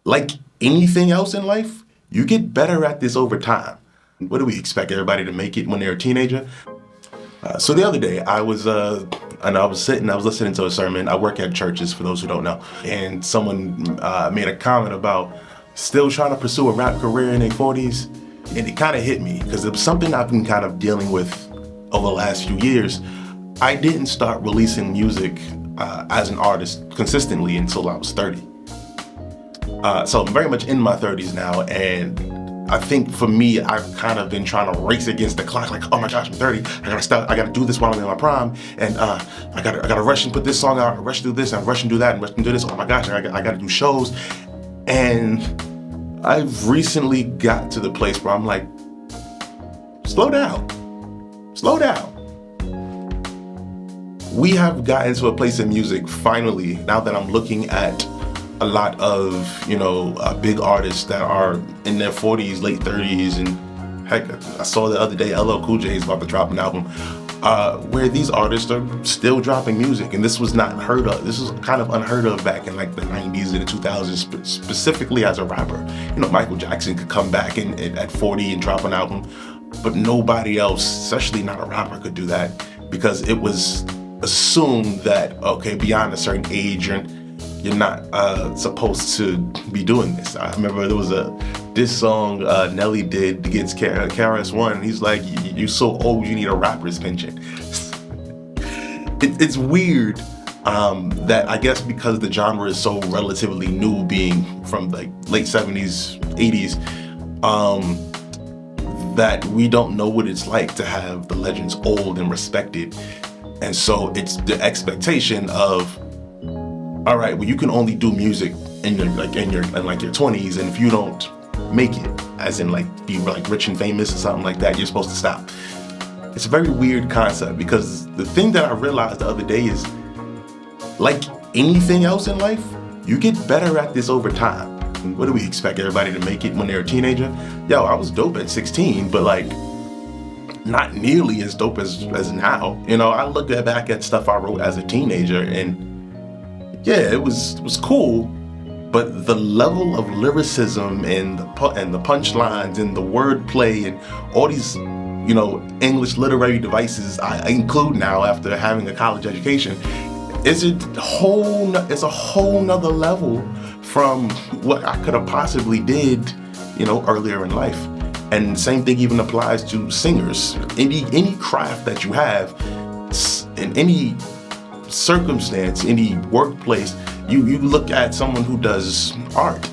Like anything else in life, you get better at this over time. What do we expect everybody to make it when they're a teenager? So the other day, I was listening to a sermon. I work at churches, for those who don't know, and someone made a comment about still trying to pursue a rap career in their 40s, and it kind of hit me because it was something I've been kind of dealing with over the last few years. I didn't start releasing music as an artist consistently until I was 30. So I'm very much in my 30s now, and I think for me, I've kind of been trying to race against the clock, like, oh my gosh, I'm 30, I gotta do this while I'm in my prime, and I gotta rush and put this song out, and rush do this, and rush and do that, and rush and do this, oh my gosh, I gotta do shows. And I've recently got to the place where I'm like, slow down. We have gotten to a place in music, finally, now that I'm looking at a lot of, big artists that are in their 40s, late 30s, and heck, I saw the other day LL Cool J is about to drop an album, where these artists are still dropping music, and this was not heard of. This was kind of unheard of back in like the 90s and the 2000s, specifically as a rapper. Michael Jackson could come back at 40 and drop an album, but nobody else, especially not a rapper, could do that because it was assumed that, okay, beyond a certain age, you're not supposed to be doing this. I remember there was this song Nelly did against KRS-One, and he's like, you're so old you need a rapper's pension. It's weird that I guess because the genre is so relatively new, being from like late 70s, 80s, that we don't know what it's like to have the legends old and respected. And so it's the expectation of, all right, well, you can only do music in your 20s, and if you don't make it, as in like be like rich and famous or something like that, you're supposed to stop. It's a very weird concept because the thing that I realized the other day is, like anything else in life, you get better at this over time. What do we expect everybody to make it when they're a teenager? Yo, I was dope at 16, but like not nearly as dope as now. I look back at stuff I wrote as a teenager, and yeah, it was cool, but the level of lyricism and the punchlines and the wordplay and all these, English literary devices I include now after having a college education, it's a whole nother level from what I could have possibly did, earlier in life. And same thing even applies to singers. Any craft that you have, in any circumstance, any workplace, you look at someone who does art,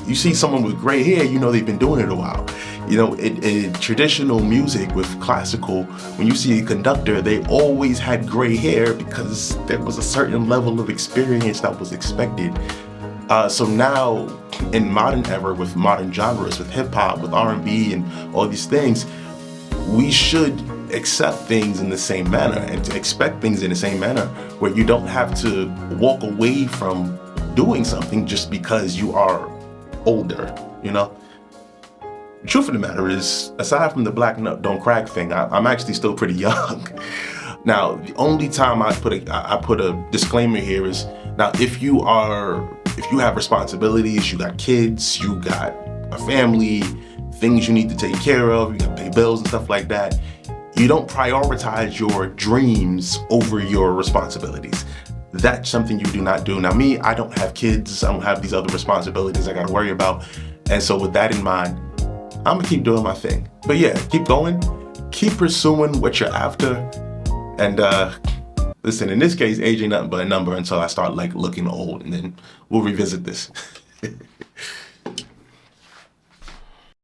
you see someone with gray hair, they've been doing it a while. In traditional music with classical, when you see a conductor, they always had gray hair because there was a certain level of experience that was expected. So now in modern era, with modern genres, with hip-hop, with R&B and all these things, we should accept things in the same manner and to expect things in the same manner, where you don't have to walk away from doing something just because you are older. The truth of the matter is, aside from the black nut don't crack thing, I'm actually still pretty young. Now, the only time I put a disclaimer here is, now if you have responsibilities, you got kids, you got a family, things you need to take care of, you got to pay bills and stuff like that, you don't prioritize your dreams over your responsibilities. That's something you do not do. Now me, I don't have kids, I don't have these other responsibilities I gotta worry about. And so with that in mind, I'm gonna keep doing my thing. But yeah, keep going, keep pursuing what you're after. And listen, in this case, age ain't nothing but a number until I start like looking old, and then we'll revisit this.